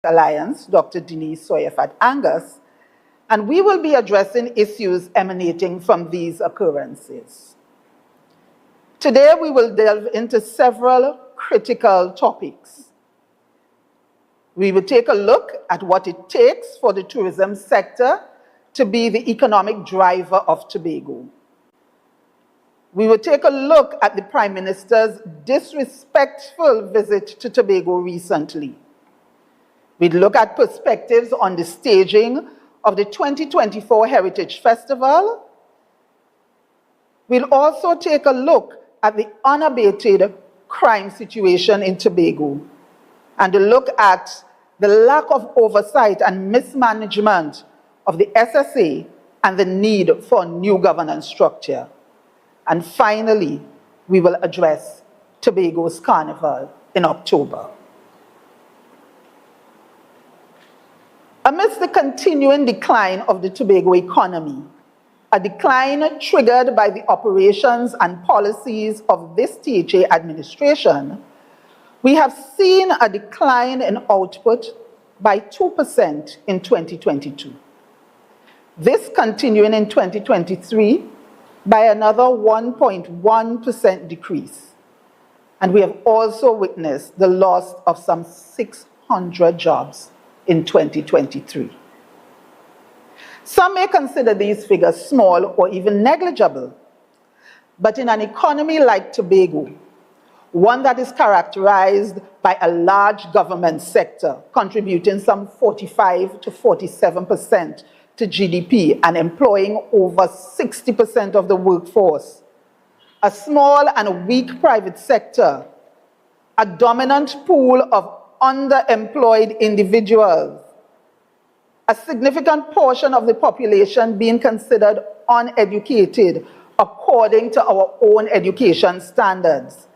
Alliance, Dr. Denise Soyefat-Angus, and we will be addressing issues emanating from these occurrences. Today, we will delve into several critical topics. We will take a look at what it takes for the tourism sector to be the economic driver of Tobago. We will take a look at the Prime Minister's disrespectful visit to Tobago recently. We'll look at perspectives on the staging of the 2024 Heritage Festival. We'll also take a look at the unabated crime situation in Tobago and look at the lack of oversight and mismanagement of the SSA and the need for a new governance structure. And finally, we will address Tobago's Carnival in October. Amidst the continuing decline of the Tobago economy, a decline triggered by the operations and policies of this THA administration, we have seen a decline in output by 2% in 2022. This continuing in 2023 by another 1.1% decrease. And we have also witnessed the loss of some 600 jobs in 2023. Some may consider these figures small or even negligible, but in an economy like Tobago, one that is characterized by a large government sector contributing some 45 to 47% to GDP and employing over 60% of the workforce, a small and weak private sector, a dominant pool of underemployed individuals, a significant portion of the population being considered uneducated according to our own education standards,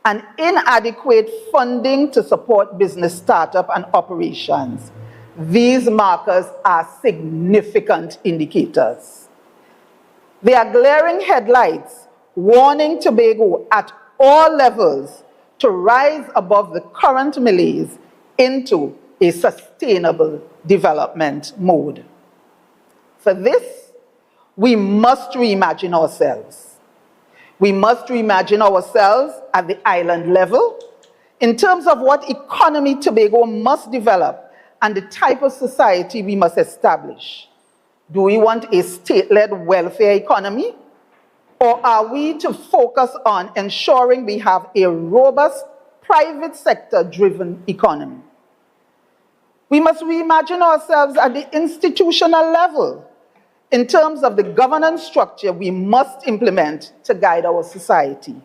and inadequate funding to support business startup and operations. These markers are significant indicators. They are glaring headlights warning Tobago at all levels to rise above the current malaise into a sustainable development mode. For this, we must reimagine ourselves. We must reimagine ourselves at the island level in terms of what economy Tobago must develop and the type of society we must establish. Do we want a state-led welfare economy? Or are we to focus on ensuring we have a robust private sector-driven economy? We must reimagine ourselves at the institutional level in terms of the governance structure we must implement to guide our society.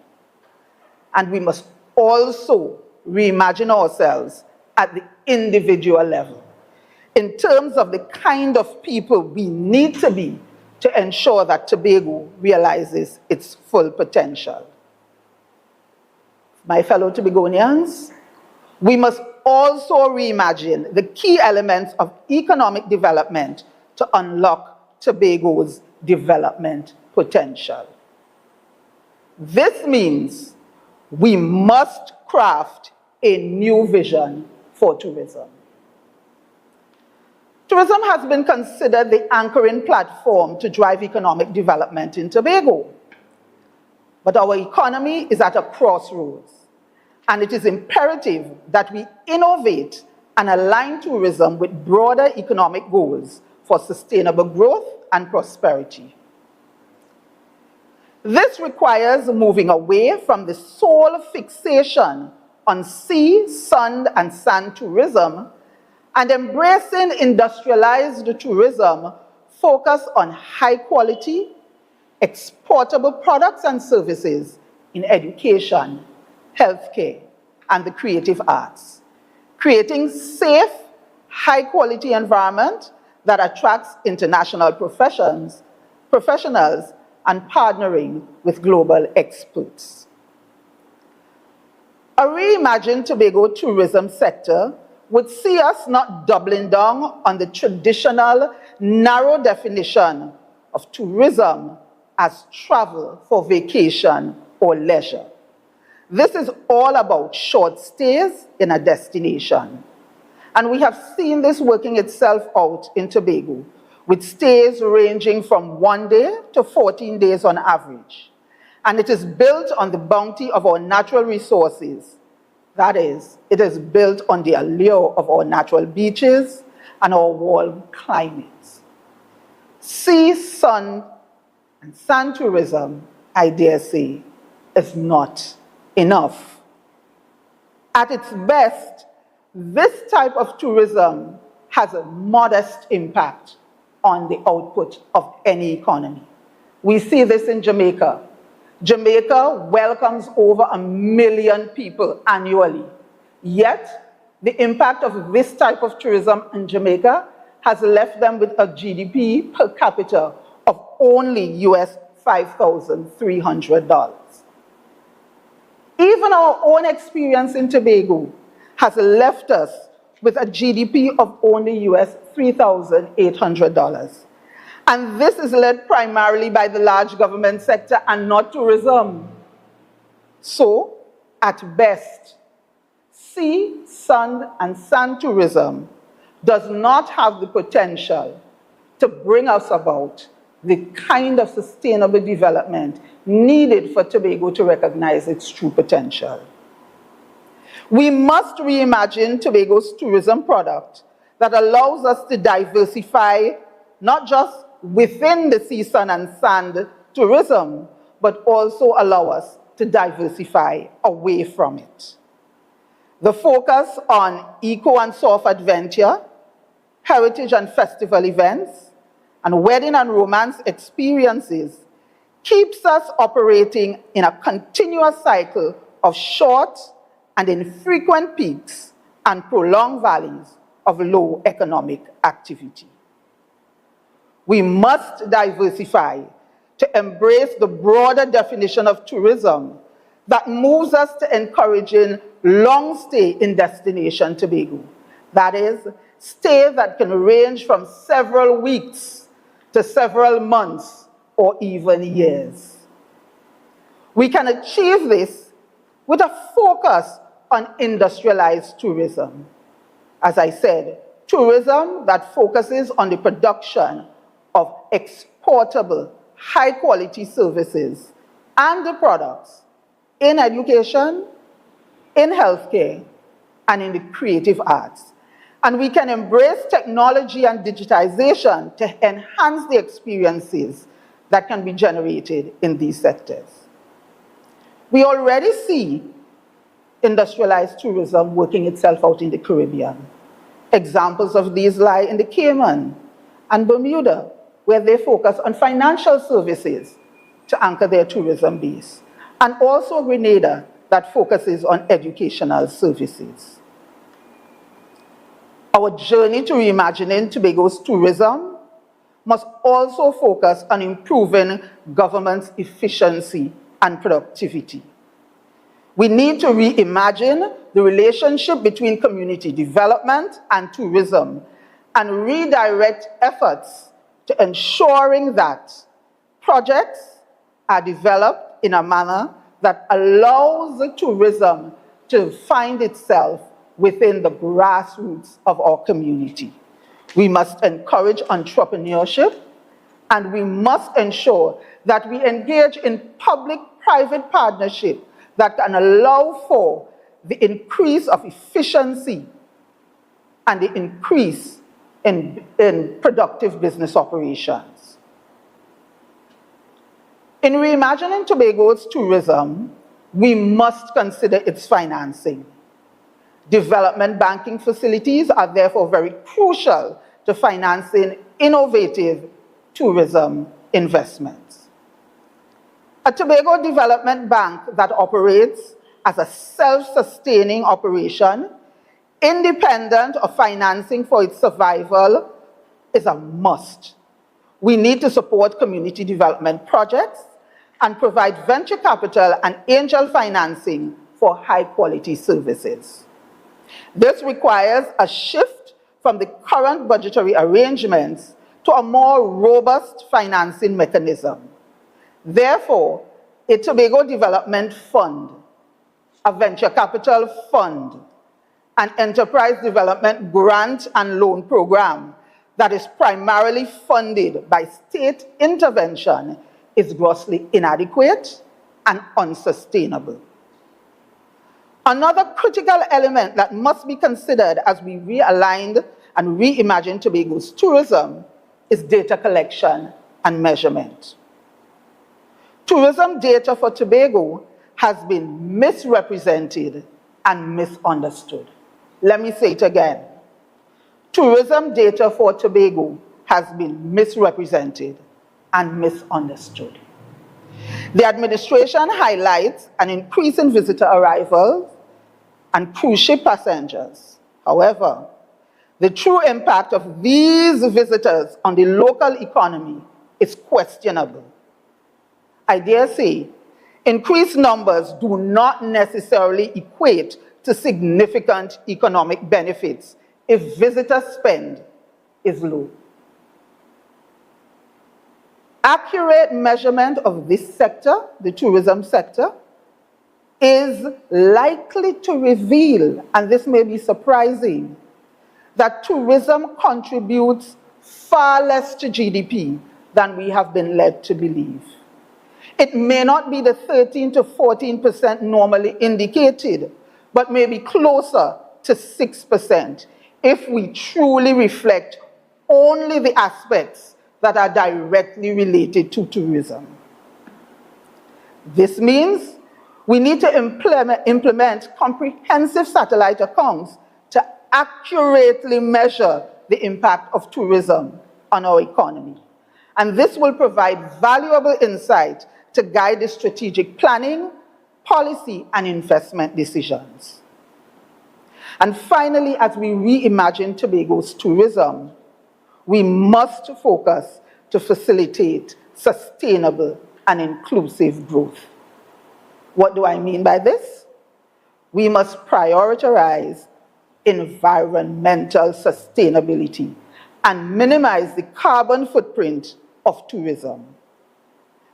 And we must also reimagine ourselves at the individual level in terms of the kind of people we need to be to ensure that Tobago realizes its full potential. My fellow Tobagonians, we must also reimagine the key elements of economic development to unlock Tobago's development potential. This means we must craft a new vision for tourism. Tourism has been considered the anchoring platform to drive economic development in Tobago. But our economy is at a crossroads, and it is imperative that we innovate and align tourism with broader economic goals for sustainable growth and prosperity. This requires moving away from the sole fixation on sea, sun, and sand tourism and embracing industrialized tourism focused on high-quality, exportable products and services in education, healthcare, and the creative arts, creating safe, high-quality environment that attracts international professionals and partnering with global experts. A reimagined Tobago tourism sector would see us not doubling down on the traditional narrow definition of tourism as travel for vacation or leisure. This is all about short stays in a destination. And we have seen this working itself out in Tobago, with stays ranging from 1 day to 14 days on average. And it is built on the bounty of our natural resources. That is, it is built on the allure of our natural beaches and our warm climates. Sea, sun, and sand tourism, I dare say, is not enough. At its best, this type of tourism has a modest impact on the output of any economy. We see this in Jamaica. Jamaica welcomes over 1 million people annually. Yet, the impact of this type of tourism in Jamaica has left them with a GDP per capita of only US $5,300. Even our own experience in Tobago has left us with a GDP of only US $3,800. And this is led primarily by the large government sector and not tourism. So, at best, sea, sun, and sand tourism does not have the potential to bring us about the kind of sustainable development needed for Tobago to recognize its true potential. We must reimagine Tobago's tourism product that allows us to diversify not just within the sea, sun, and sand tourism, but also allow us to diversify away from it. The focus on eco and soft adventure, heritage and festival events, and wedding and romance experiences keeps us operating in a continuous cycle of short and infrequent peaks and prolonged valleys of low economic activity. We must diversify to embrace the broader definition of tourism that moves us to encouraging long stay in destination Tobago. That is, stay that can range from several weeks to several months or even years. We can achieve this with a focus on industrialized tourism. As I said, tourism that focuses on the production of exportable, high-quality services and the products in education, in healthcare, and in the creative arts. And we can embrace technology and digitization to enhance the experiences that can be generated in these sectors. We already see industrialized tourism working itself out in the Caribbean. Examples of these lie in the Cayman and Bermuda, where they focus on financial services to anchor their tourism base, and also Grenada, that focuses on educational services. Our journey to reimagining Tobago's tourism must also focus on improving government's efficiency and productivity. We need to reimagine the relationship between community development and tourism and redirect efforts to ensuring that projects are developed in a manner that allows the tourism to find itself within the grassroots of our community. We must encourage entrepreneurship, and we must ensure that we engage in public-private partnership that can allow for the increase of efficiency and the increase in productive business operations. In reimagining Tobago's tourism, we must consider its financing. Development banking facilities are therefore very crucial to financing innovative tourism investments. A Tobago Development Bank that operates as a self-sustaining operation, independent of financing for its survival, is a must. We need to support community development projects and provide venture capital and angel financing for high-quality services. This requires a shift from the current budgetary arrangements to a more robust financing mechanism. Therefore, a Tobago Development Fund, a venture capital fund, an enterprise development grant and loan program that is primarily funded by state intervention is grossly inadequate and unsustainable. Another critical element that must be considered as we realign and reimagine Tobago's tourism is data collection and measurement. Tourism data for Tobago has been misrepresented and misunderstood. Let me say it again. Tourism data for Tobago has been misrepresented and misunderstood. The administration highlights an increase in visitor arrivals and cruise ship passengers. However, the true impact of these visitors on the local economy is questionable. I dare say, increased numbers do not necessarily equate to significant economic benefits if visitor spend is low. Accurate measurement of this sector, the tourism sector, is likely to reveal, and this may be surprising, that tourism contributes far less to GDP than we have been led to believe. It may not be the 13 to 14% normally indicated, but may be closer to 6% if we truly reflect only the aspects that are directly related to tourism. This means we need to implement comprehensive satellite accounts to accurately measure the impact of tourism on our economy. And this will provide valuable insight to guide the strategic planning, policy, and investment decisions. And finally, as we reimagine Tobago's tourism, we must focus to facilitate sustainable and inclusive growth. What do I mean by this? We must prioritize environmental sustainability and minimize the carbon footprint of tourism.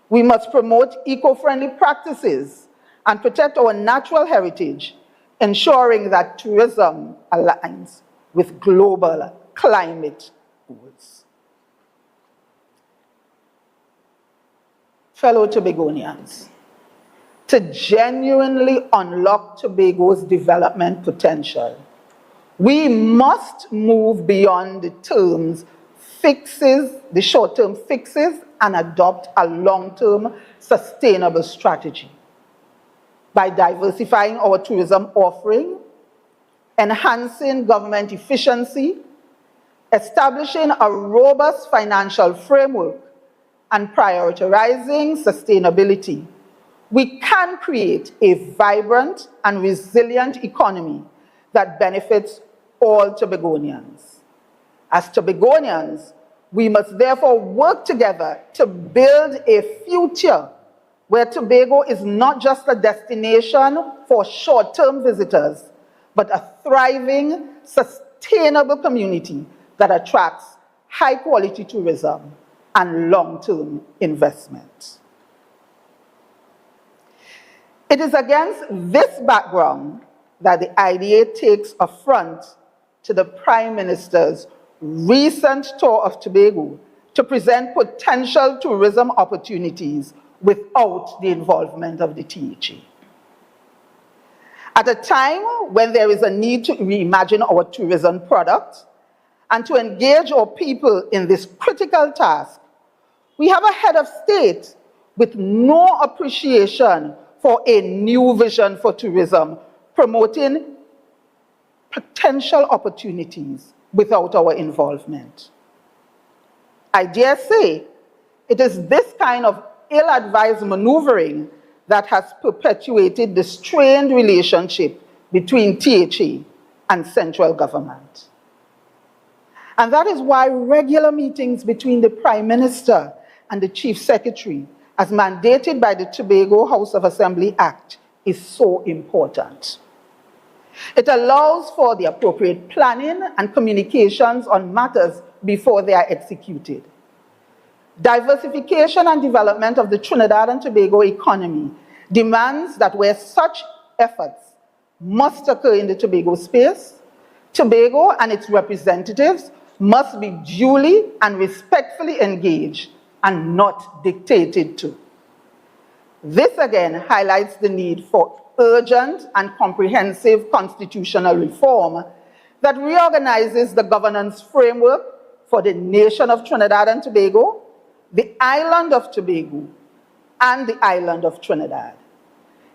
We must promote eco-friendly practices and protect our natural heritage, ensuring that tourism aligns with global climate goals. Fellow Tobagonians, to genuinely unlock Tobago's development potential, we must move beyond the short-term fixes, and adopt a long-term sustainable strategy. By diversifying our tourism offering, enhancing government efficiency, establishing a robust financial framework, and prioritizing sustainability, we can create a vibrant and resilient economy that benefits all Tobagonians. As Tobagonians, we must therefore work together to build a future where Tobago is not just a destination for short-term visitors, but a thriving, sustainable community that attracts high-quality tourism and long-term investment. It is against this background that the IDA takes affront to the Prime Minister's recent tour of Tobago to present potential tourism opportunities without the involvement of the THA. At a time when there is a need to reimagine our tourism product and to engage our people in this critical task, we have a head of state with no appreciation for a new vision for tourism, promoting potential opportunities without our involvement. I dare say it is this kind of ill-advised maneuvering that has perpetuated the strained relationship between THA and central government. And that is why regular meetings between the Prime Minister and the Chief Secretary, as mandated by the Tobago House of Assembly Act, is so important. It allows for the appropriate planning and communications on matters before they are executed. Diversification and development of the Trinidad and Tobago economy demands that where such efforts must occur in the Tobago space. Tobago and its representatives must be duly and respectfully engaged and not dictated to. This again highlights the need for urgent and comprehensive constitutional reform that reorganizes the governance framework for the nation of Trinidad and Tobago, the island of Tobago, and the island of Trinidad,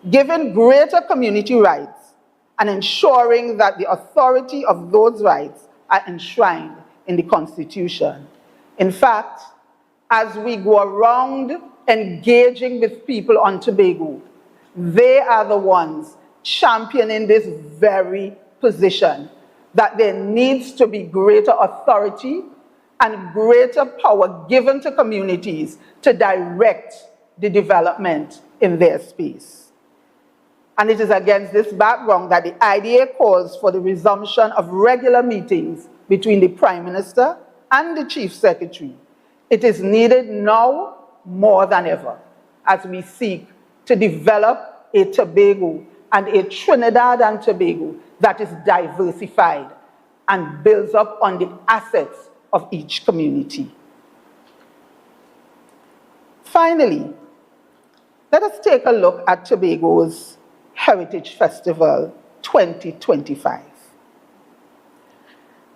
giving greater community rights and ensuring that the authority of those rights are enshrined in the Constitution. In fact, as we go around engaging with people on Tobago, they are the ones championing this very position, that there needs to be greater authority and greater power given to communities to direct the development in their space. And it is against this background that the IDA calls for the resumption of regular meetings between the Prime Minister and the Chief Secretary. It is needed now more than ever as we seek to develop a Tobago and a Trinidad and Tobago that is diversified and builds up on the assets of each community. Finally, let us take a look at Tobago's Heritage Festival 2025.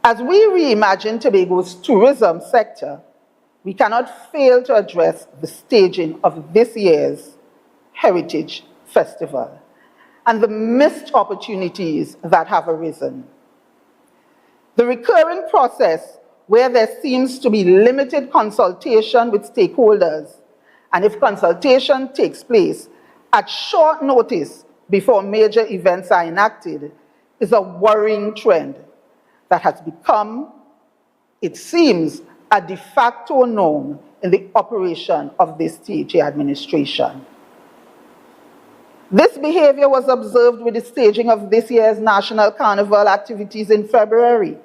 As we reimagine Tobago's tourism sector, we cannot fail to address the staging of this year's Heritage Festival and the missed opportunities that have arisen. The recurring process where there seems to be limited consultation with stakeholders, and if consultation takes place at short notice before major events are enacted, is a worrying trend that has become, it seems, a de facto norm in the operation of this THA administration. This behavior was observed with the staging of this year's National Carnival activities in February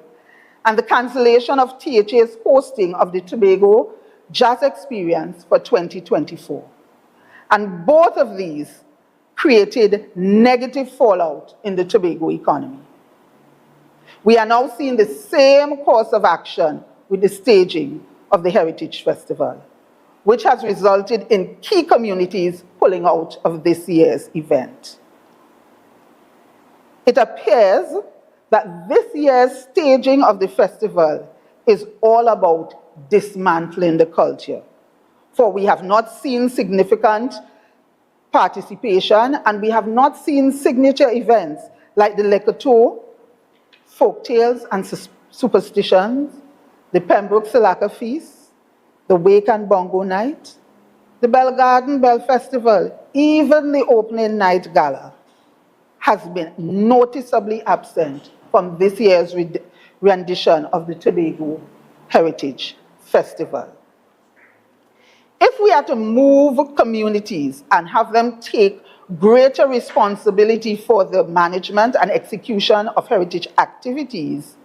and the cancellation of THA's hosting of the Tobago Jazz Experience for 2024. And both of these created negative fallout in the Tobago economy. We are now seeing the same course of action with the staging of the Heritage Festival, which has resulted in key communities pulling out of this year's event. It appears that this year's staging of the festival is all about dismantling the culture, for we have not seen significant participation and we have not seen signature events like the Lekoto, Folktales and Superstitions, the Pembroke Silaka Feast, the Wake and Bongo Night, the Bell Garden Bell Festival, even the opening night gala has been noticeably absent from this year's rendition of the Tobago Heritage Festival. If we are to move communities and have them take greater responsibility for the management and execution of heritage activities,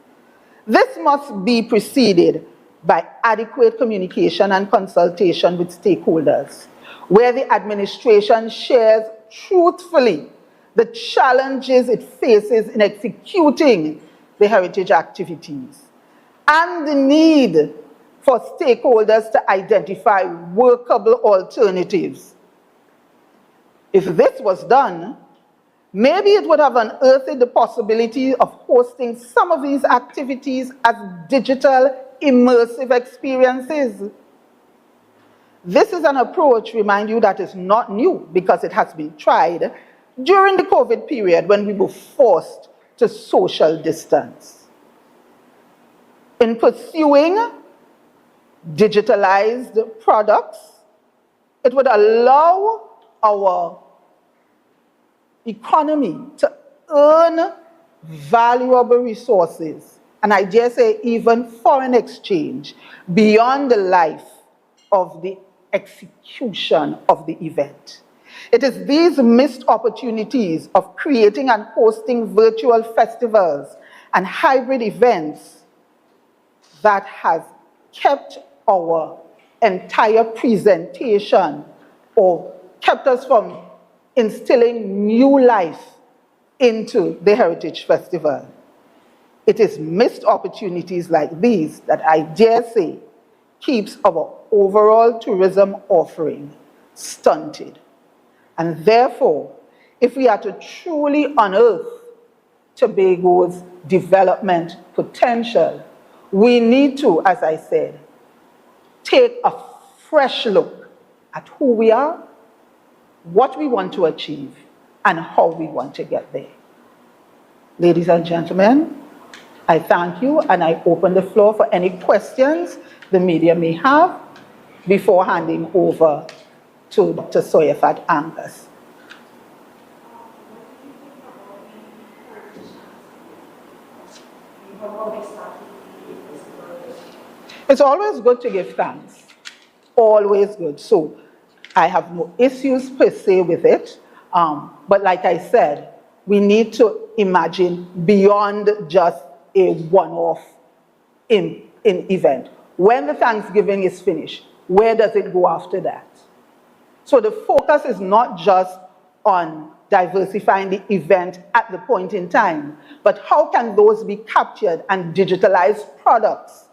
this must be preceded by adequate communication and consultation with stakeholders, where the administration shares truthfully the challenges it faces in executing the heritage activities and the need for stakeholders to identify workable alternatives. If this was done, maybe it would have unearthed the possibility of hosting some of these activities as digital immersive experiences. This is an approach, remind you, that is not new because it has been tried during the COVID period when we were forced to social distance. In pursuing digitalized products, it would allow our economy to earn valuable resources, and I dare say even foreign exchange, beyond the life of the execution of the event. It is these missed opportunities of creating and hosting virtual festivals and hybrid events that has kept our entire presentation or kept us from instilling new life into the Heritage Festival. It is missed opportunities like these that I dare say keeps our overall tourism offering stunted. And therefore, if we are to truly unearth Tobago's development potential, we need to, as I said, take a fresh look at who we are, what we want to achieve, and how we want to get there. Ladies and gentlemen, I thank you, and I open the floor for any questions the media may have before handing over to Dr. Soyefat Angus. It's always good to give thanks, always good. So I have no issues per se with it, but like I said, we need to imagine beyond just a one-off event. When the Thanksgiving is finished, where does it go after that? So the focus is not just on diversifying the event at the point in time, but how can those be captured and digitalized products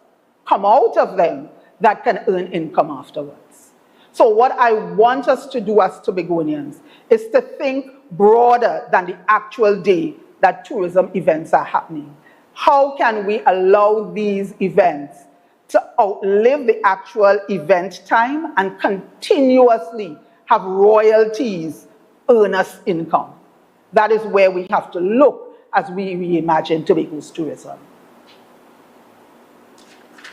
come out of them that can earn income afterwards? So what I want us to do as Tobagonians is to think broader than the actual day that tourism events are happening. How can we allow these events to outlive the actual event time and continuously have royalties earn us income? That is where we have to look as we reimagine Tobago's tourism.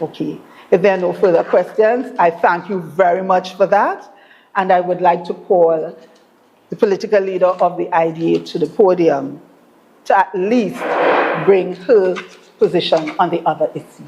Okay, if there are no further questions, I thank you very much for that. And I would like to call the political leader of the IDA to the podium to at least bring her position on the other issues.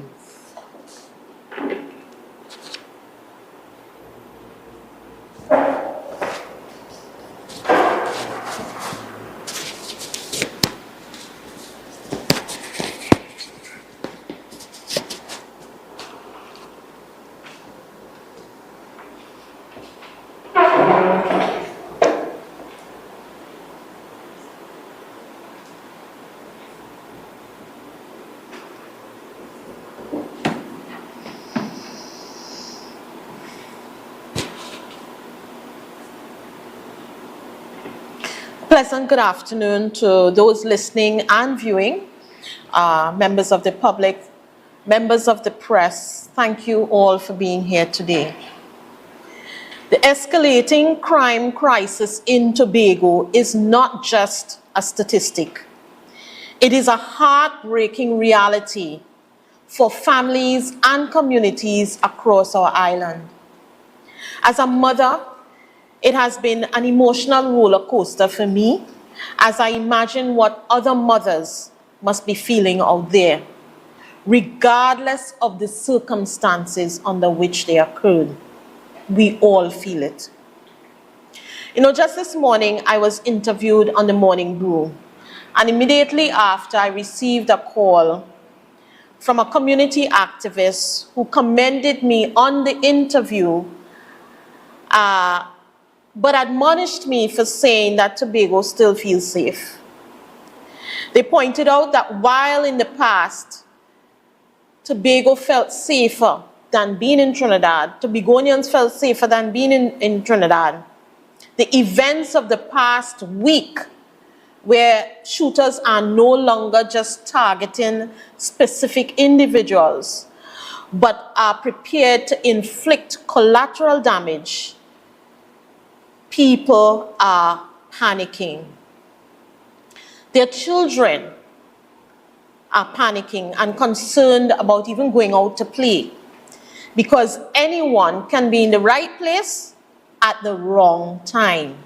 Pleasant good afternoon to those listening and viewing, members of the public, members of the press. Thank you all for being here today. The escalating crime crisis in Tobago is not just a statistic. It is a heartbreaking reality for families and communities across our island. As a mother, it has been an emotional roller coaster for me as I imagine what other mothers must be feeling out there, regardless of the circumstances under which they occurred. We all feel it. You know, just this morning, I was interviewed on the Morning Brew, and immediately after, I received a call from a community activist who commended me on the interview, but admonished me for saying that Tobago still feels safe. They pointed out that while in the past, Tobago felt safer than being in Trinidad, Tobagonians felt safer than being in Trinidad, the events of the past week, where shooters are no longer just targeting specific individuals, but are prepared to inflict collateral damage, people are panicking. Their children are panicking and concerned about even going out to play, because anyone can be in the right place at the wrong time.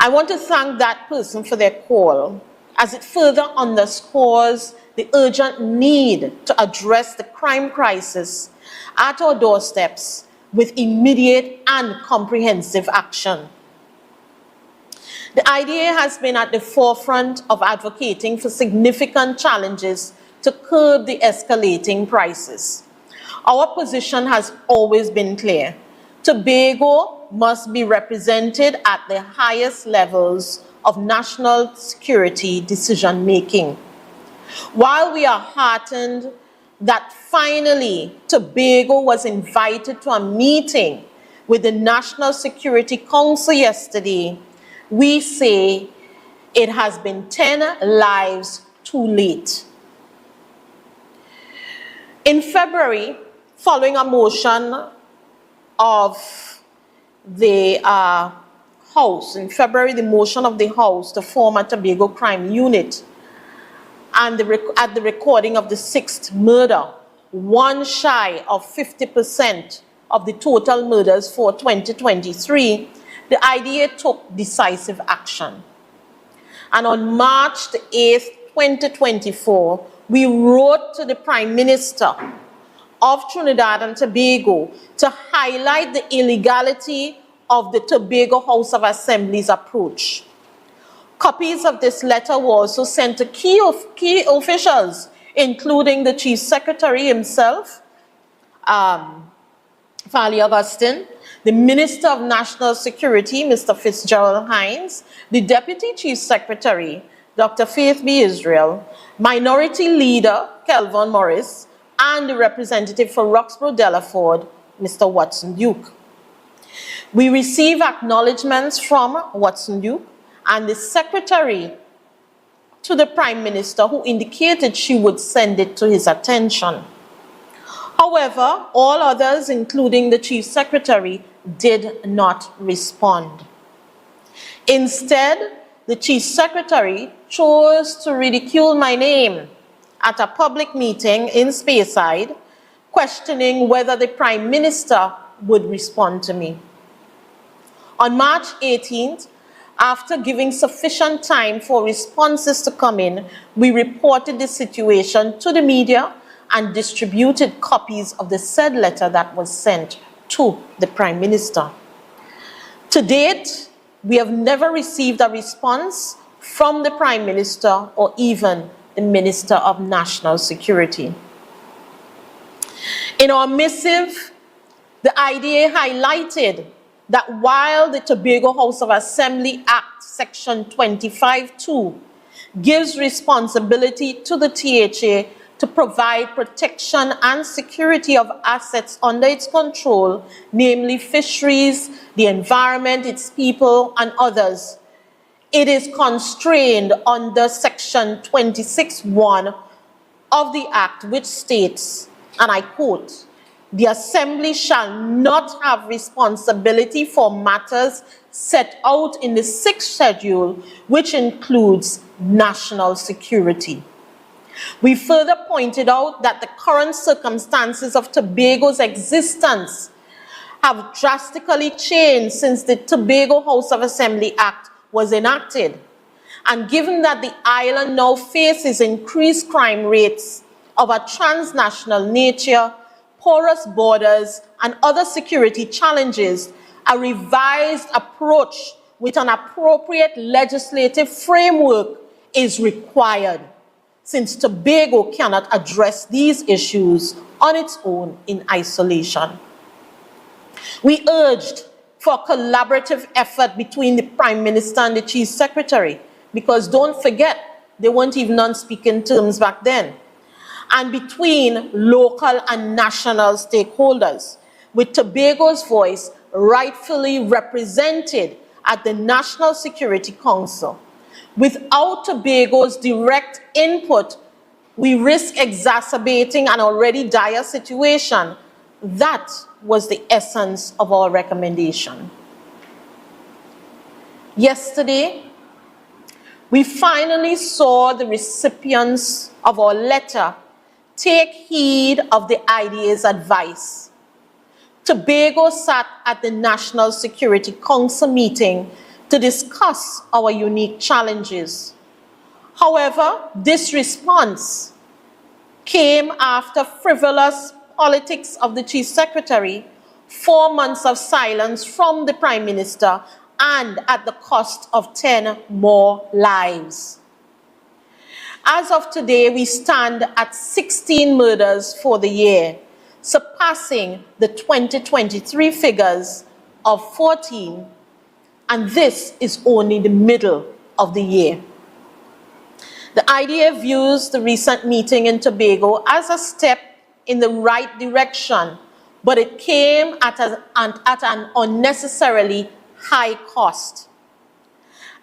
I want to thank that person for their call, as it further underscores the urgent need to address the crime crisis at our doorsteps with immediate and comprehensive action. The IDA has been at the forefront of advocating for significant challenges to curb the escalating crisis. Our position has always been clear. Tobago must be represented at the highest levels of national security decision-making. While we are heartened that finally Tobago was invited to a meeting with the National Security Council yesterday, we say it has been 10 lives too late. In February, following a motion of the House, the motion of the House to form a Tobago Crime Unit, and at the recording of the 6th murder, one shy of 50% of the total murders for 2023, the IDA took decisive action. And on March the 8th, 2024, we wrote to the Prime Minister of Trinidad and Tobago to highlight the illegality of the Tobago House of Assembly's approach. Copies of this letter were also sent to key officials, including the Chief Secretary himself, Farley Augustine, the Minister of National Security, Mr. Fitzgerald Hines, the Deputy Chief Secretary, Dr. Faith B. Israel, Minority Leader, Kelvin Morris, and the representative for Roxborough Delaford, Mr. Watson Duke. We received acknowledgements from Watson Duke and the Secretary to the Prime Minister, who indicated she would send it to his attention. However, all others, including the Chief Secretary, did not respond. Instead, the Chief Secretary chose to ridicule my name at a public meeting in Speyside, questioning whether the Prime Minister would respond to me. On March 18th, after giving sufficient time for responses to come in, we reported the situation to the media and distributed copies of the said letter that was sent to the Prime Minister. To date, we have never received a response from the Prime Minister or even the Minister of National Security. In our missive, the IDA highlighted that while the Tobago House of Assembly Act Section 25(2) gives responsibility to the THA to provide protection and security of assets under its control, namely fisheries, the environment, its people, and others, it is constrained under Section 26(1) of the Act, which states, and I quote, "The Assembly shall not have responsibility for matters set out in the 6th schedule, which includes national security." We further pointed out that the current circumstances of Tobago's existence have drastically changed since the Tobago House of Assembly Act was enacted. And given that the island now faces increased crime rates of a transnational nature, porous borders, and other security challenges, a revised approach with an appropriate legislative framework is required, since Tobago cannot address these issues on its own in isolation. We urged for a collaborative effort between the Prime Minister and the Chief Secretary, because don't forget, they weren't even on speaking terms back then, and between local and national stakeholders, with Tobago's voice rightfully represented at the National Security Council. Without Tobago's direct input, we risk exacerbating an already dire situation. That was the essence of our recommendation. Yesterday, we finally saw the recipients of our letter take heed of the IDA's advice. Tobago sat at the National Security Council meeting to discuss our unique challenges. However, this response came after frivolous politics of the Chief Secretary, 4 months of silence from the Prime Minister, and at the cost of 10 more lives. As of today, we stand at 16 murders for the year, surpassing the 2023 figures of 14, and this is only the middle of the year. The IDA views the recent meeting in Tobago as a step in the right direction, but it came at an unnecessarily high cost.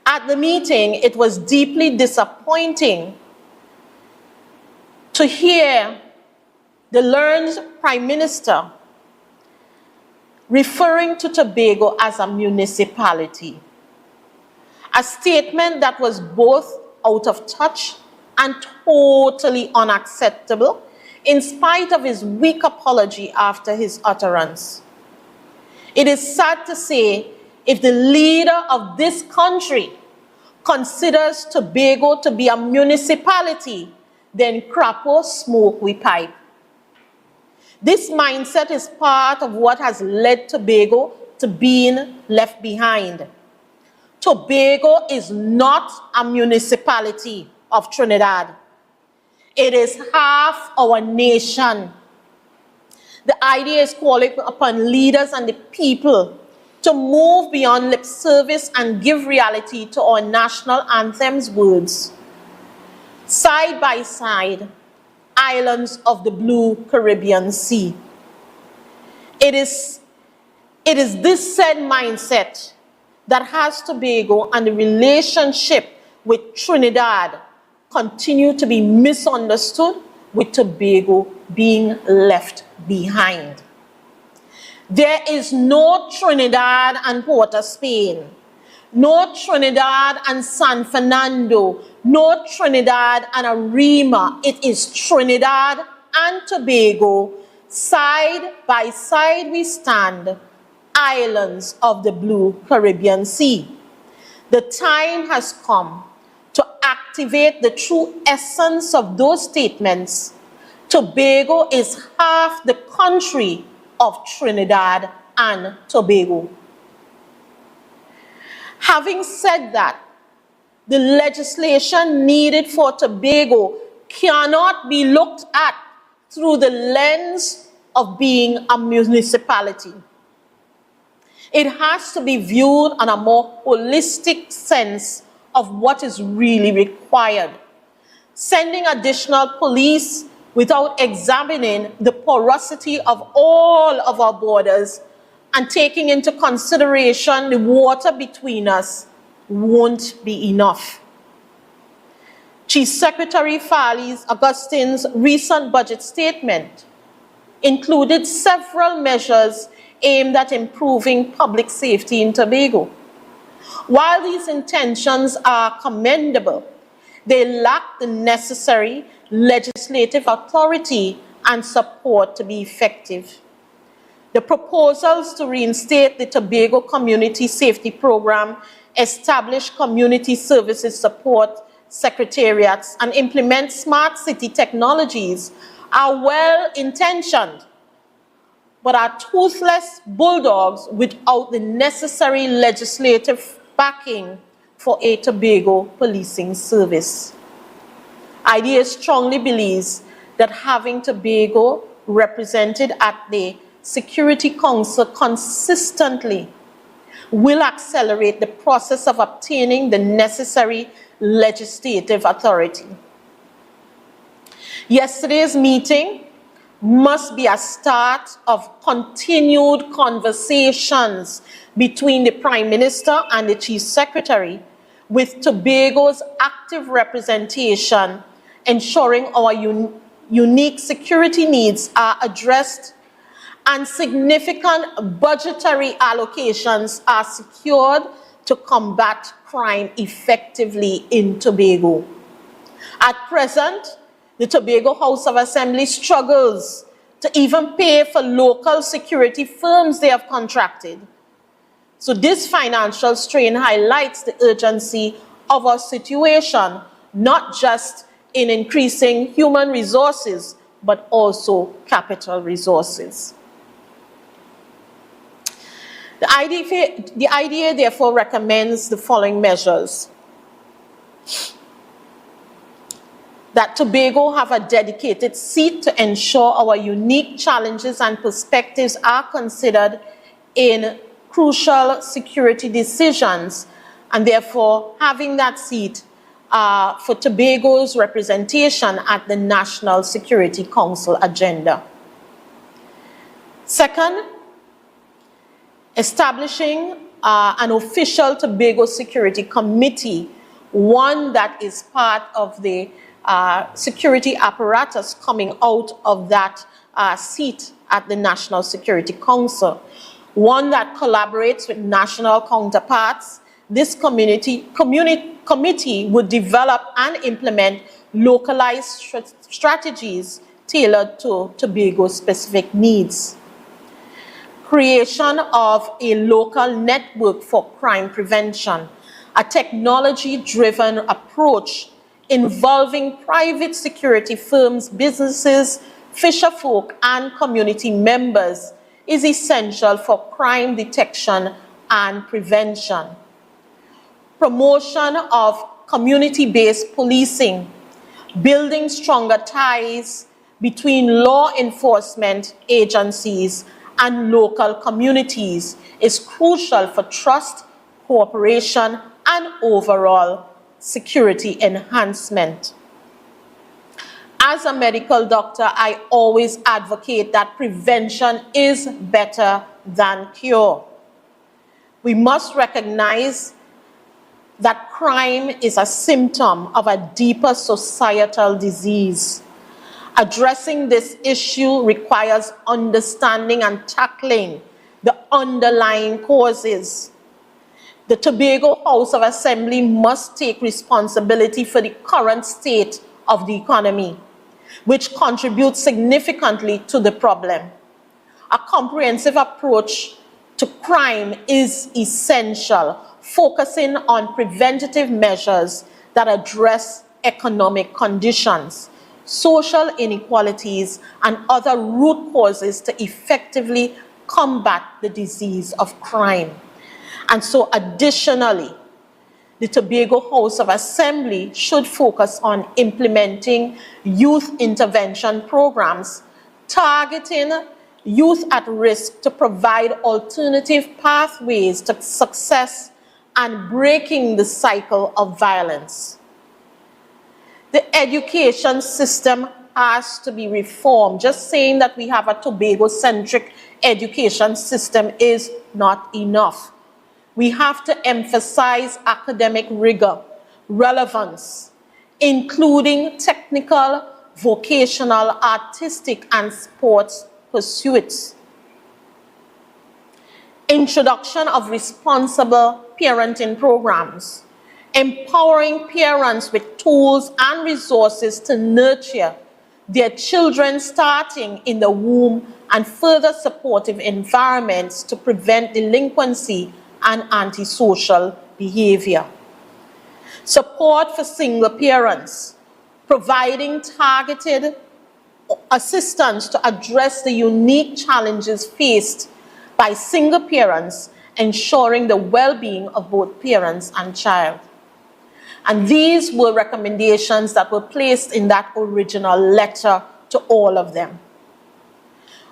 At the meeting, it was deeply disappointing to hear the learned Prime Minister referring to Tobago as a municipality, a statement that was both out of touch and totally unacceptable, in spite of his weak apology after his utterance. It is sad to say, if the leader of this country considers Tobago to be a municipality, then crapo smoke we pipe. This mindset is part of what has led Tobago to being left behind. Tobago is not a municipality of Trinidad. It is half our nation. The idea is calling upon leaders and the people to move beyond lip service and give reality to our national anthem's words. Side by side, islands of the blue Caribbean Sea. It is this said mindset that has Tobago and the relationship with Trinidad continue to be misunderstood, with Tobago being left behind. There is no Trinidad and Port of Spain, no Trinidad and San Fernando, no Trinidad and Arima. It is Trinidad and Tobago. Side by side we stand, islands of the blue Caribbean Sea. The time has come to activate the true essence of those statements. Tobago is half the country of Trinidad and Tobago. Having said that, the legislation needed for Tobago cannot be looked at through the lens of being a municipality. It has to be viewed on a more holistic sense of what is really required. Sending additional police without examining the porosity of all of our borders and taking into consideration the water between us won't be enough. Chief Secretary Farley's Augustine's recent budget statement included several measures aimed at improving public safety in Tobago. While these intentions are commendable, they lack the necessary legislative authority and support to be effective. The proposals to reinstate the Tobago Community Safety Program, establish community services support secretariats, and implement smart city technologies are well-intentioned, but are toothless bulldogs without the necessary legislative backing for a Tobago policing service. IDA strongly believes that having Tobago represented at the Security Council consistently will accelerate the process of obtaining the necessary legislative authority. Yesterday's meeting must be a start of continued conversations between the Prime Minister and the Chief Secretary, with Tobago's active representation ensuring our unique security needs are addressed and significant budgetary allocations are secured to combat crime effectively in Tobago. At present, the Tobago House of Assembly struggles to even pay for local security firms they have contracted. So this financial strain highlights the urgency of our situation, not just in increasing human resources, but also capital resources. The IDA therefore recommends the following measures: that Tobago have a dedicated seat to ensure our unique challenges and perspectives are considered in crucial security decisions, and therefore having that seat for Tobago's representation at the National Security Council agenda. Second, establishing an official Tobago Security Committee, one that is part of the security apparatus coming out of that seat at the National Security Council, one that collaborates with national counterparts. This committee would develop and implement localized strategies tailored to Tobago's specific needs. Creation of a local network for crime prevention, a technology-driven approach involving private security firms, businesses, fisherfolk, and community members is essential for crime detection and prevention. Promotion of community-based policing, building stronger ties between law enforcement agencies and local communities is crucial for trust, cooperation, and overall security enhancement. As a medical doctor, I always advocate that prevention is better than cure. We must recognize that crime is a symptom of a deeper societal disease. Addressing this issue requires understanding and tackling the underlying causes. The Tobago House of Assembly must take responsibility for the current state of the economy, which contributes significantly to the problem. A comprehensive approach to crime is essential, focusing on preventative measures that address economic conditions, social inequalities, and other root causes to effectively combat the disease of crime. And so additionally, the Tobago House of Assembly should focus on implementing youth intervention programs, targeting youth at risk to provide alternative pathways to success and breaking the cycle of violence. The education system has to be reformed. Just saying that we have a Tobago-centric education system is not enough. We have to emphasize academic rigor, relevance, including technical, vocational, artistic, and sports pursuits. Introduction of responsible parenting programs, empowering parents with tools and resources to nurture their children starting in the womb, and further supportive environments to prevent delinquency and antisocial behavior. Support for single parents, providing targeted assistance to address the unique challenges faced by single parents, ensuring the well-being of both parents and child. And these were recommendations that were placed in that original letter to all of them.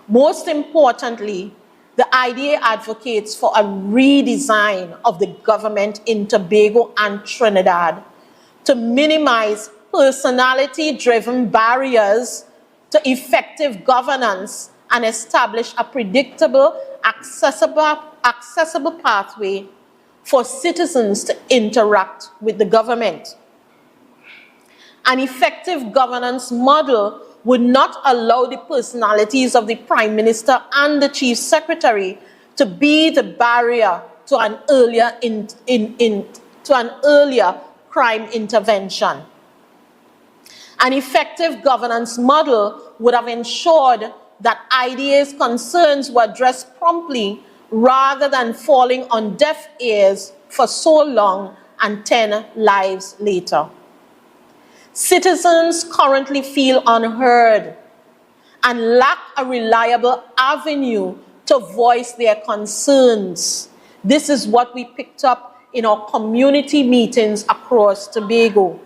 Most importantly, the IDA advocates for a redesign of the government in Tobago and Trinidad to minimize personality-driven barriers to effective governance and establish a predictable, accessible pathway for citizens to interact with the government. An effective governance model would not allow the personalities of the Prime Minister and the Chief Secretary to be the barrier to an earlier crime intervention. An effective governance model would have ensured that IDA's concerns were addressed promptly rather than falling on deaf ears for so long and 10 lives later. Citizens currently feel unheard and lack a reliable avenue to voice their concerns. This is what we picked up in our community meetings across Tobago.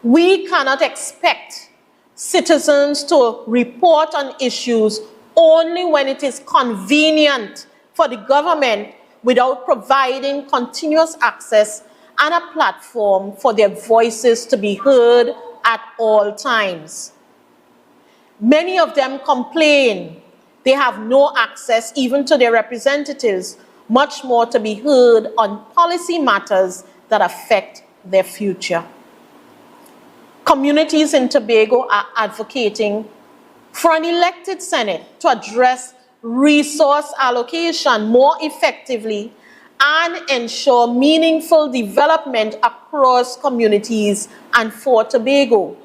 We cannot expect citizens to report on issues only when it is convenient for the government without providing continuous access and a platform for their voices to be heard at all times. Many of them complain they have no access even to their representatives, much more to be heard on policy matters that affect their future. Communities in Tobago are advocating for an elected Senate to address resource allocation more effectively and ensure meaningful development across communities and for Tobago.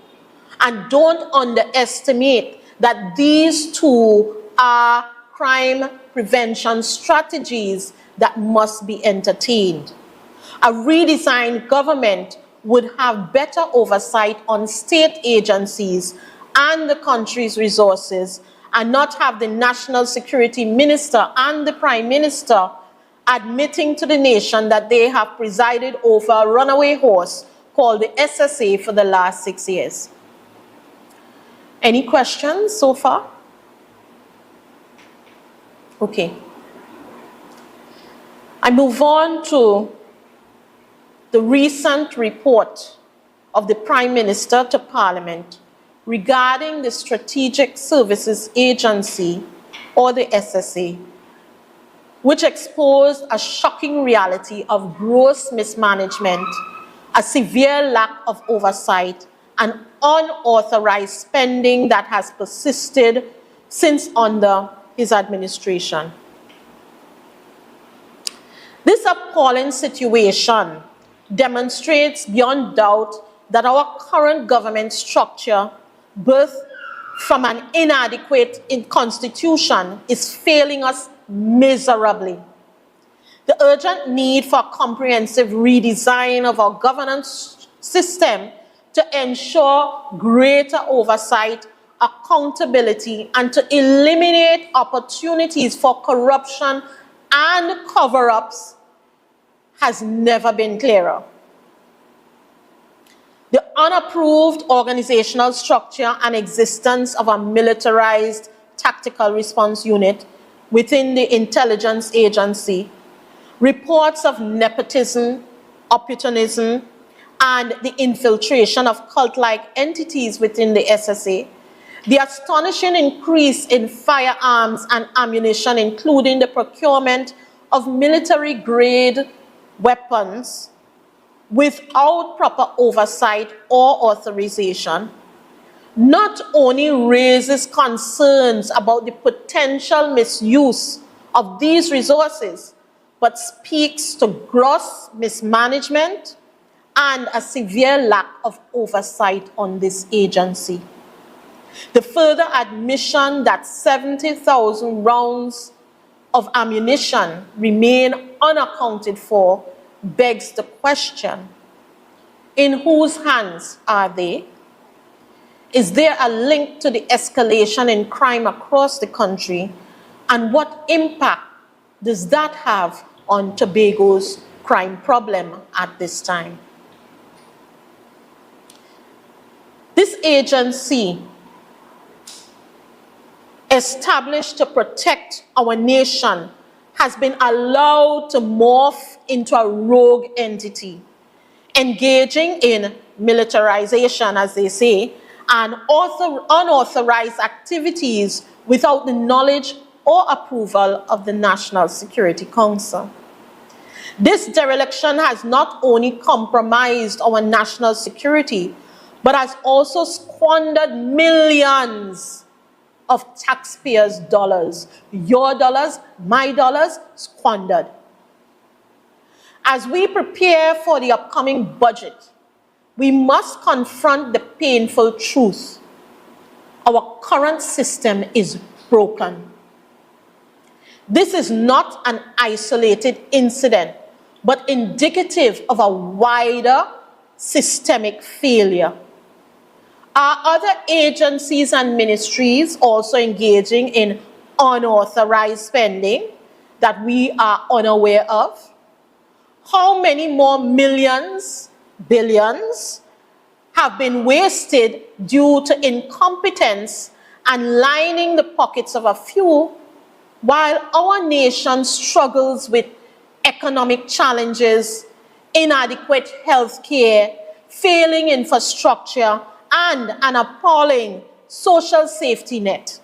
And don't underestimate that these two are crime prevention strategies that must be entertained. A redesigned government would have better oversight on state agencies and the country's resources, and not have the National Security Minister and the Prime Minister admitting to the nation that they have presided over a runaway horse called the SSA for the last 6 years. Any questions so far? Okay. I move on to the recent report of the Prime Minister to Parliament regarding the Strategic Services Agency, or the SSA, which exposed a shocking reality of gross mismanagement, a severe lack of oversight, and unauthorized spending that has persisted since under his administration. This appalling situation demonstrates beyond doubt that our current government structure, birthed from an inadequate constitution, is failing us miserably. The urgent need for a comprehensive redesign of our governance system to ensure greater oversight, accountability, and to eliminate opportunities for corruption and cover-ups has never been clearer. The unapproved organizational structure and existence of a militarized tactical response unit within the intelligence agency, reports of nepotism, opportunism, and the infiltration of cult-like entities within the SSA, the astonishing increase in firearms and ammunition, including the procurement of military-grade weapons without proper oversight or authorization, not only raises concerns about the potential misuse of these resources, but speaks to gross mismanagement and a severe lack of oversight on this agency. The further admission that 70,000 rounds of ammunition remain unaccounted for begs the question, in whose hands are they? Is there a link to the escalation in crime across the country? And what impact does that have on Tobago's crime problem at this time? This agency, established to protect our nation, has been allowed to morph into a rogue entity, engaging in militarization, as they say, and unauthorized activities without the knowledge or approval of the National Security Council. This dereliction has not only compromised our national security, but has also squandered millions of taxpayers' dollars. Your dollars, my dollars, squandered. As we prepare for the upcoming budget, we must confront the painful truth. Our current system is broken. This is not an isolated incident, but indicative of a wider systemic failure. Are other agencies and ministries also engaging in unauthorized spending that we are unaware of? How many more millions, billions, have been wasted due to incompetence and lining the pockets of a few, while our nation struggles with economic challenges, inadequate health care, failing infrastructure, and an appalling social safety net.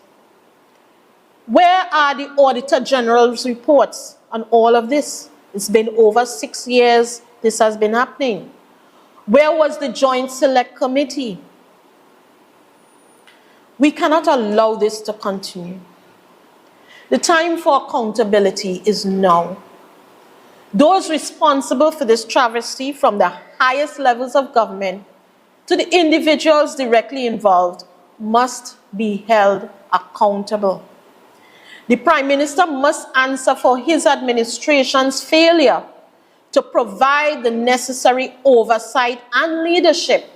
Where are the Auditor General's reports on all of this? It's been over 6 years this has been happening. Where was the Joint Select Committee? We cannot allow this to continue. The time for accountability is now. Those responsible for this travesty, from the highest levels of government to the individuals directly involved, must be held accountable. The Prime Minister must answer for his administration's failure to provide the necessary oversight and leadership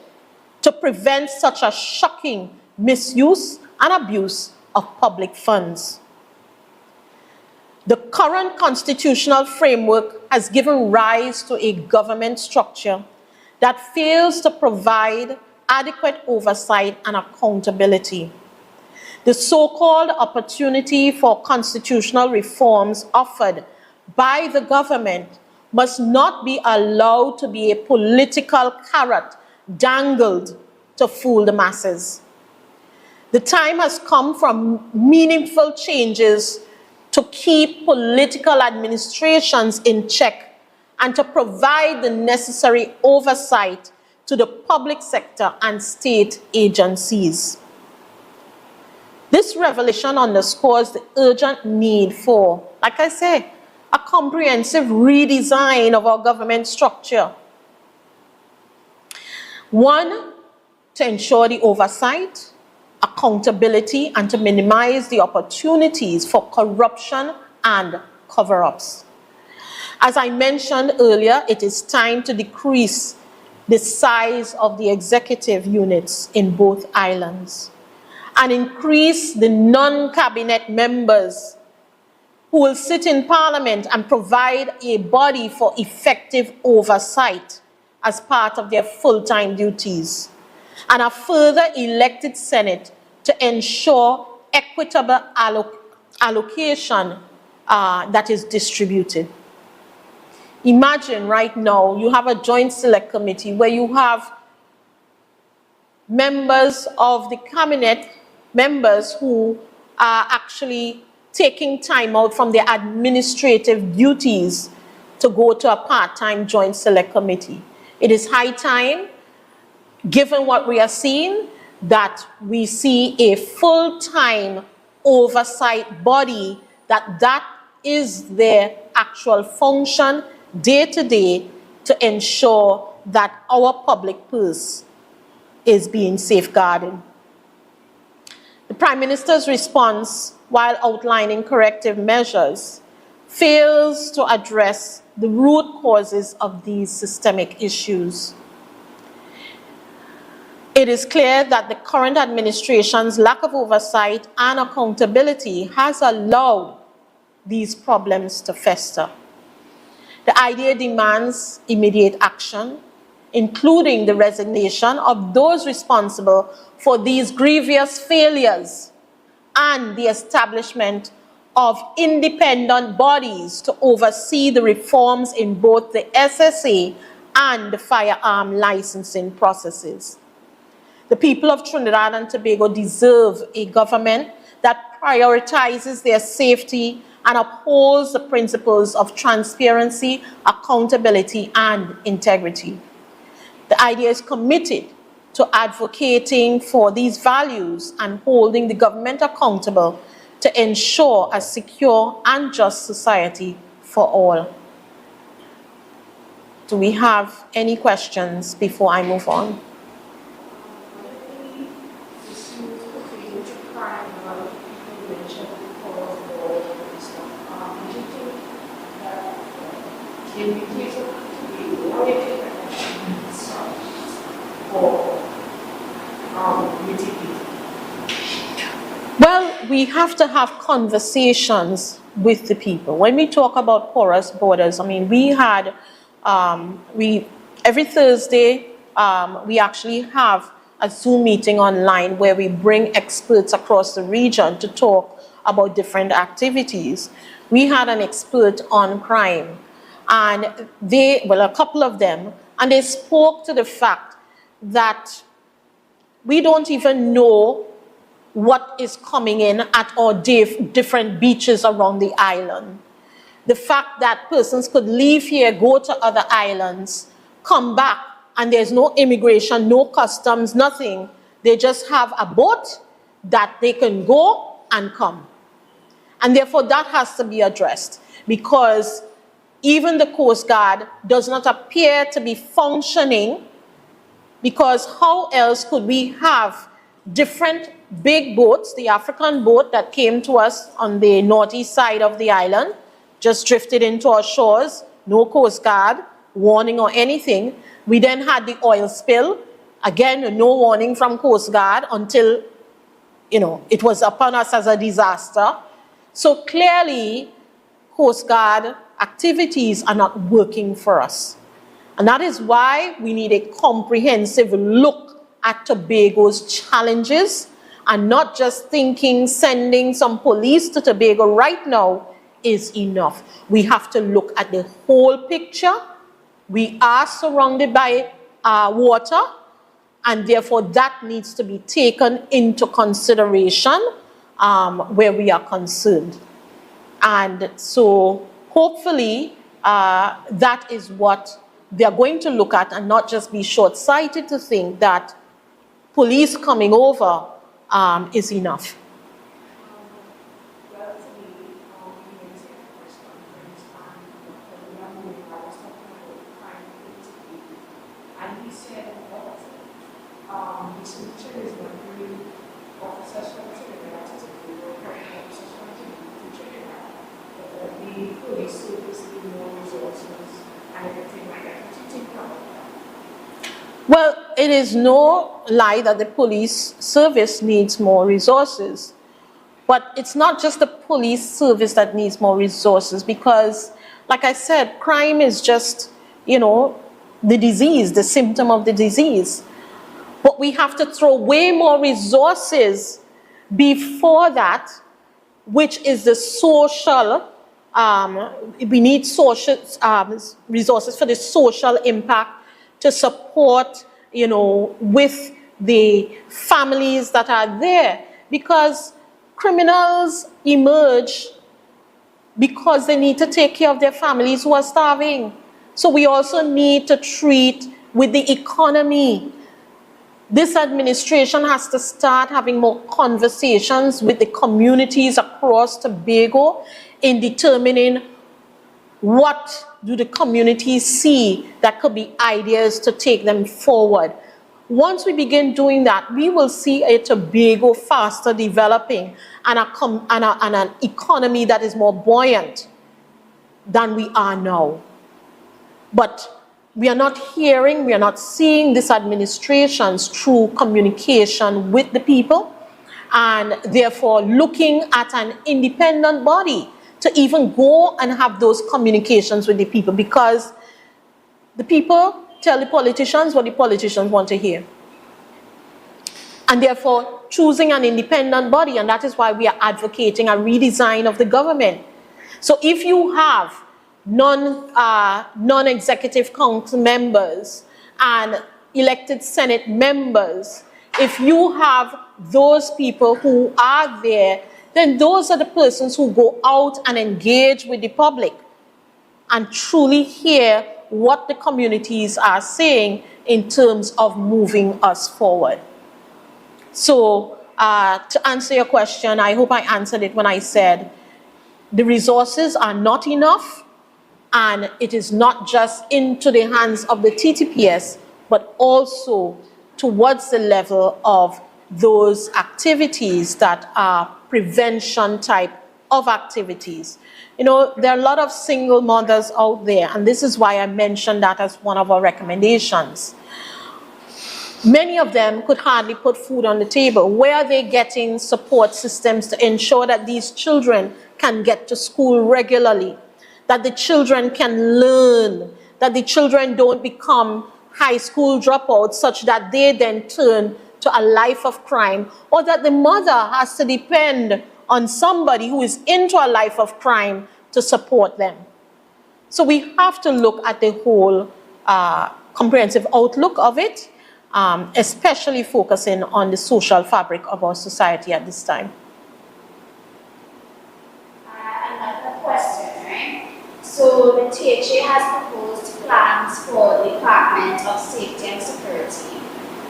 to prevent such a shocking misuse and abuse of public funds. The current constitutional framework has given rise to a government structure that fails to provide adequate oversight and accountability. The so-called opportunity for constitutional reforms offered by the government must not be allowed to be a political carrot dangled to fool the masses. The time has come for meaningful changes to keep political administrations in check and to provide the necessary oversight to the public sector and state agencies. This revelation underscores the urgent need for, like I say, a comprehensive redesign of our government structure. One, to ensure the oversight, accountability, and to minimize the opportunities for corruption and cover-ups. As I mentioned earlier, it is time to decrease the size of the executive units in both islands and increase the non-cabinet members who will sit in Parliament and provide a body for effective oversight as part of their full-time duties, and a further elected Senate to ensure equitable allocation that is distributed. Imagine right now you have a Joint Select Committee where you have members of the cabinet, members who are actually taking time out from their administrative duties to go to a part-time Joint Select Committee. It is high time, given what we are seeing, that we see a full-time oversight body, that is their actual function day to day to ensure that our public purse is being safeguarded. The Prime Minister's response, while outlining corrective measures, fails to address the root causes of these systemic issues. It is clear that the current administration's lack of oversight and accountability has allowed these problems to fester. The idea demands immediate action, including the resignation of those responsible for these grievous failures and the establishment of independent bodies to oversee the reforms in both the SSA and the firearm licensing processes. The people of Trinidad and Tobago deserve a government that prioritizes their safety and upholds the principles of transparency, accountability, and integrity. The IDEA is committed to advocating for these values and holding the government accountable to ensure a secure and just society for all. Do we have any questions before I move on? Well, we have to have conversations with the people. When we talk about porous borders, I mean, we had, every Thursday, we actually have a Zoom meeting online where we bring experts across the region to talk about different activities. We had an expert on crime, and a couple of them, and they spoke to the fact that we don't even know what is coming in at our different beaches around the island. The fact that persons could leave here, go to other islands, come back, and there's no immigration, no customs, nothing. They just have a boat that they can go and come. And therefore that has to be addressed, because even the Coast Guard does not appear to be functioning, because how else could we have different big boats, the African boat that came to us on the northeast side of the island, just drifted into our shores, no Coast Guard warning or anything. We then had the oil spill, again, no warning from Coast Guard until, it was upon us as a disaster. So clearly, Coast Guard activities are not working for us. And that is why we need a comprehensive look at Tobago's challenges, and not just thinking sending some police to Tobago right now is enough. We have to look at the whole picture. We are surrounded by water, and therefore that needs to be taken into consideration where we are concerned. And so hopefully that is what they are going to look at, and not just be short-sighted to think that police coming over is enough. Well, it is no lie that the police service needs more resources. But it's not just the police service that needs more resources, because, like I said, crime is just, the disease, the symptom of the disease. But we have to throw way more resources before that, which is the social, we need social resources for the social impact, to support, with the families that are there. Because criminals emerge because they need to take care of their families who are starving. So we also need to treat with the economy. This administration has to start having more conversations with the communities across Tobago in determining what do the communities see that could be ideas to take them forward. Once we begin doing that, we will see a Tobago faster developing, and an economy that is more buoyant than we are now. But we are not hearing, we are not seeing this administration's true communication with the people, and therefore looking at an independent body to even go and have those communications with the people, because the people tell the politicians what the politicians want to hear. And therefore choosing an independent body, and that is why we are advocating a redesign of the government. So if you have non-executive council members and elected Senate members, if you have those people who are there, then those are the persons who go out and engage with the public and truly hear what the communities are saying in terms of moving us forward. So to answer your question, I hope I answered it when I said the resources are not enough, and it is not just into the hands of the TTPS, but also towards the level of those activities that are prevention type of activities. There are a lot of single mothers out there, and this is why I mentioned that as one of our recommendations. Many of them could hardly put food on the table. Where are they getting support systems to ensure that these children can get to school regularly, that the children can learn, that the children don't become high school dropouts such that they then turn to a life of crime, or that the mother has to depend on somebody who is into a life of crime to support them. So we have to look at the whole comprehensive outlook of it, especially focusing on the social fabric of our society at this time. Another question, right? So the THA has proposed plans for the Department of Safety and Security,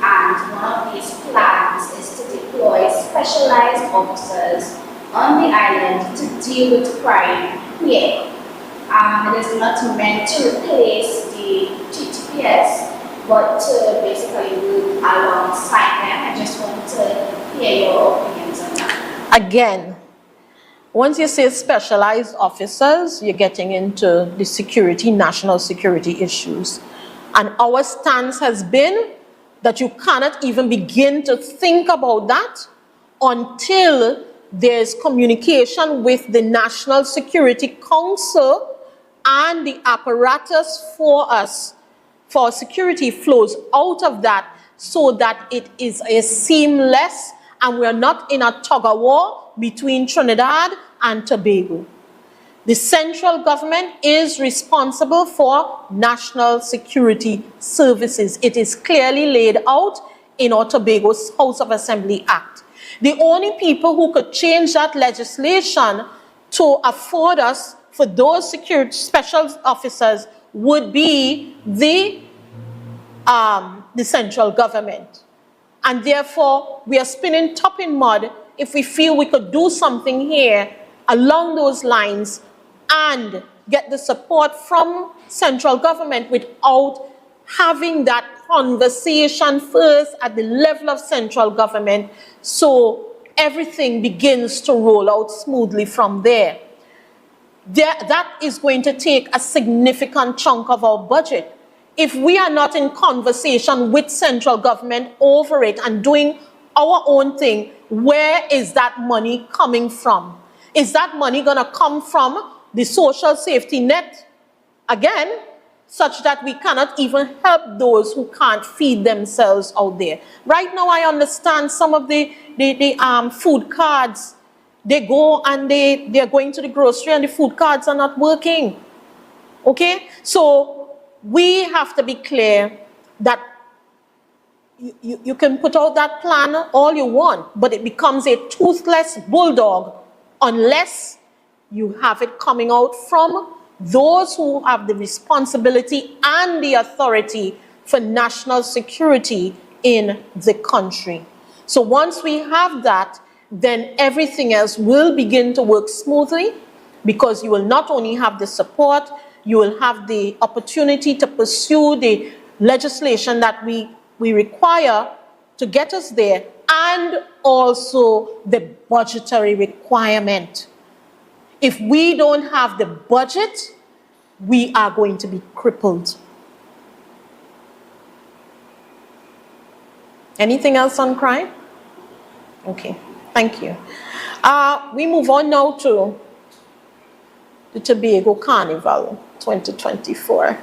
and one of these plans is to deploy specialized officers on the island to deal with crime here. It is not meant to replace the GTPS, but to basically move alongside them. I just want to hear your opinions on that. Again, once you say specialized officers, you're getting into the security, national security issues. And our stance has been that you cannot even begin to think about that until there's communication with the National Security Council and the apparatus for us, for security flows out of that so that it is a seamless and we're not in a tug-of-war between Trinidad and Tobago. The central government is responsible for national security services. It is clearly laid out in our Tobago's House of Assembly Act. The only people who could change that legislation to afford us for those security special officers would be the central government. And therefore, we are spinning top in mud if we feel we could do something here along those lines and get the support from central government without having that conversation first at the level of central government so everything begins to roll out smoothly from there. That is going to take a significant chunk of our budget. If we are not in conversation with central government over it and doing our own thing, where is that money coming from? Is that money going to come from the social safety net again, such that we cannot even help those who can't feed themselves out there? Right now, I understand some of the food cards, they go and they're going to the grocery and the food cards are not working. Okay? So we have to be clear that you can put out that plan all you want, but it becomes a toothless bulldog unless you have it coming out from those who have the responsibility and the authority for national security in the country. So once we have that, then everything else will begin to work smoothly, because you will not only have the support, you will have the opportunity to pursue the legislation that we require to get us there, and also the budgetary requirement. If we don't have the budget, we are going to be crippled. Anything else on crime? Okay, thank you. We move on now to the Tobago Carnival 2024.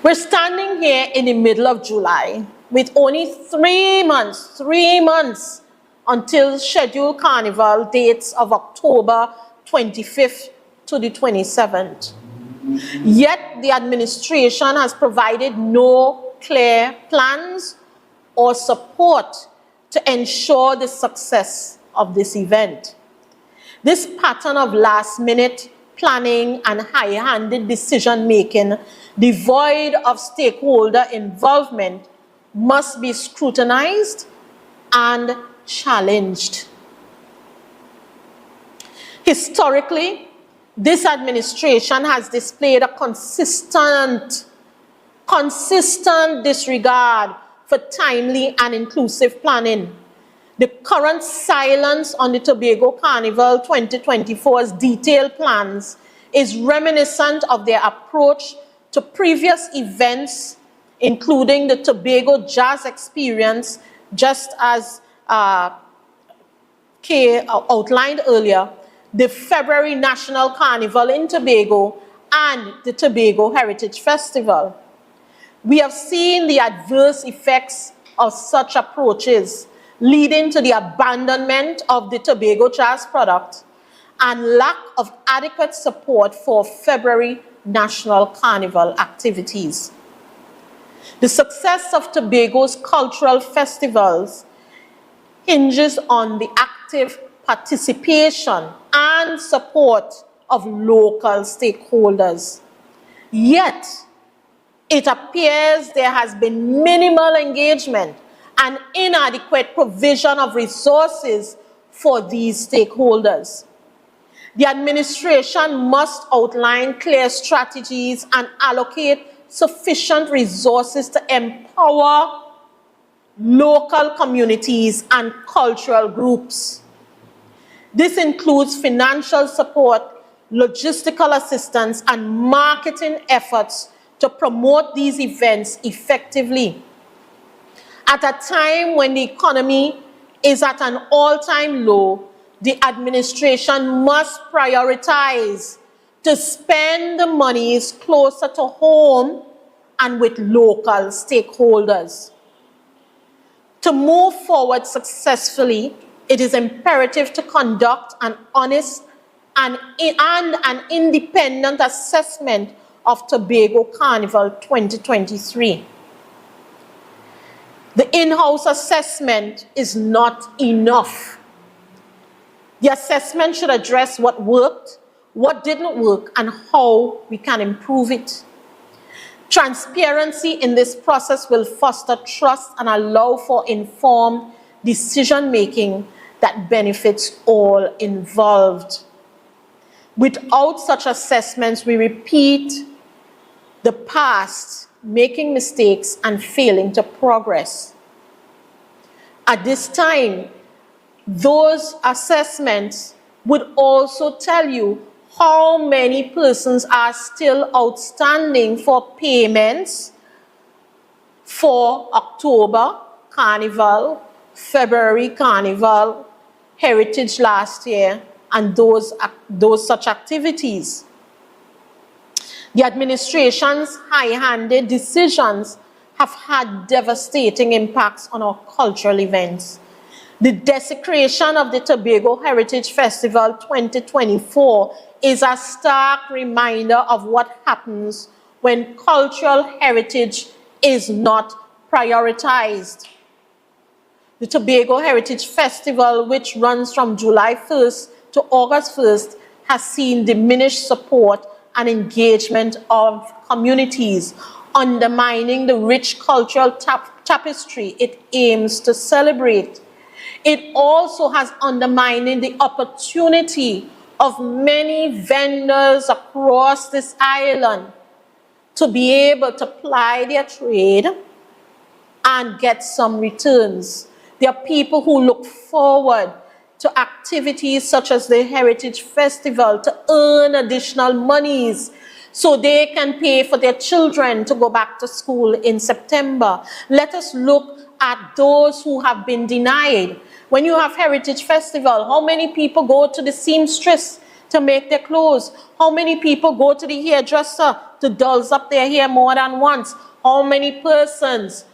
We're standing here in the middle of July with only 3 months until scheduled carnival dates of October 25th to the 27th. Yet the administration has provided no clear plans or support to ensure the success of this event. This pattern of last-minute planning and high-handed decision-making, devoid of stakeholder involvement, must be scrutinized and challenged. Historically, this administration has displayed a consistent disregard for timely and inclusive planning. The current silence on the Tobago Carnival 2024's detailed plans is reminiscent of their approach to previous events, including the Tobago Jazz Experience, just as Kay outlined earlier, the February National Carnival in Tobago, and the Tobago Heritage Festival. We have seen the adverse effects of such approaches, leading to the abandonment of the Tobago jazz product and lack of adequate support for February National Carnival activities. The success of Tobago's cultural festivals hinges on the active participation and support of local stakeholders. Yet, it appears there has been minimal engagement and inadequate provision of resources for these stakeholders. The administration must outline clear strategies and allocate sufficient resources to empower local communities and cultural groups. This includes financial support, logistical assistance, and marketing efforts to promote these events effectively. At a time when the economy is at an all-time low, the administration must prioritize to spend the monies closer to home and with local stakeholders. To move forward successfully, it is imperative to conduct an honest and an independent assessment of Tobago Carnival 2023. The in-house assessment is not enough. The assessment should address what worked, what didn't work, and how we can improve it. Transparency in this process will foster trust and allow for informed decision-making that benefits all involved. Without such assessments, we repeat the past, making mistakes and failing to progress. At this time, those assessments would also tell you how many persons are still outstanding for payments for October Carnival, February Carnival, Heritage last year, and those such activities. The administration's high-handed decisions have had devastating impacts on our cultural events. The desecration of the Tobago Heritage Festival 2024 is a stark reminder of what happens when cultural heritage is not prioritized. The Tobago Heritage Festival, which runs from July 1st to August 1st, has seen diminished support and engagement of communities, undermining the rich cultural tapestry it aims to celebrate. It also has undermined the opportunity of many vendors across this island to be able to ply their trade and get some returns. There are people who look forward to activities such as the Heritage Festival to earn additional monies so they can pay for their children to go back to school in September. Let us look at those who have been denied. When you have Heritage Festival, how many people go to the seamstress to make their clothes? How many people go to the hairdresser to doll up their hair more than once? How many persons,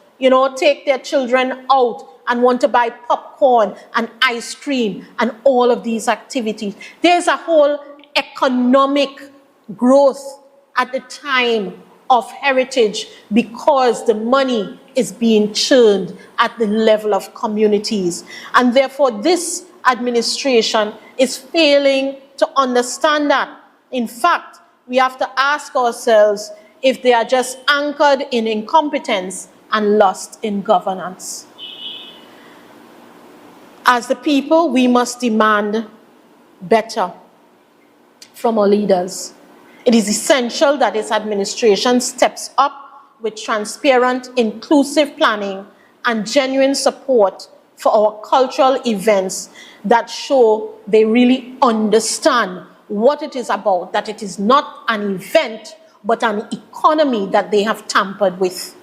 take their children out and want to buy popcorn and ice cream and all of these activities? There's a whole economic growth at the time of heritage because the money is being churned at the level of communities. And therefore, this administration is failing to understand that. In fact, we have to ask ourselves if they are just anchored in incompetence and lost in governance. As the people, we must demand better from our leaders. It is essential that this administration steps up with transparent, inclusive planning and genuine support for our cultural events that show they really understand what it is about, that it is not an event, but an economy that they have tampered with.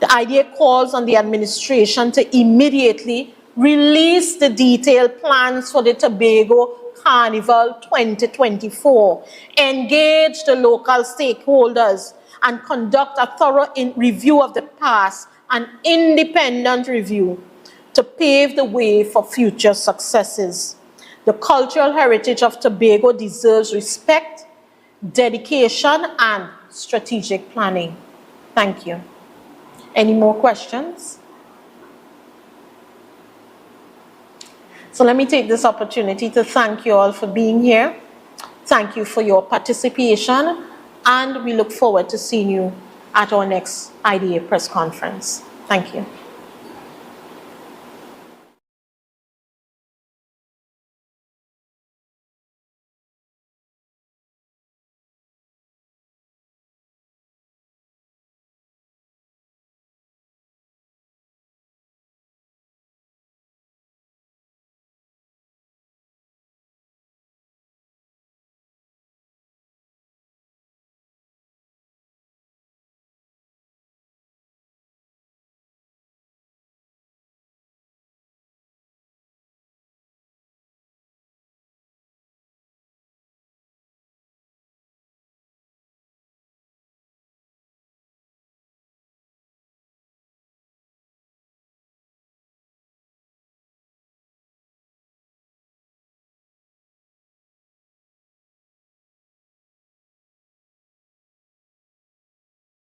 The idea calls on the administration to immediately release the detailed plans for the Tobago Carnival 2024, engage the local stakeholders, and conduct a thorough review of the past, an independent review, to pave the way for future successes. The cultural heritage of Tobago deserves respect, dedication, and strategic planning. Thank you. Any more questions? So let me take this opportunity to thank you all for being here. Thank you for your participation, and we look forward to seeing you at our next IDA press conference. Thank you.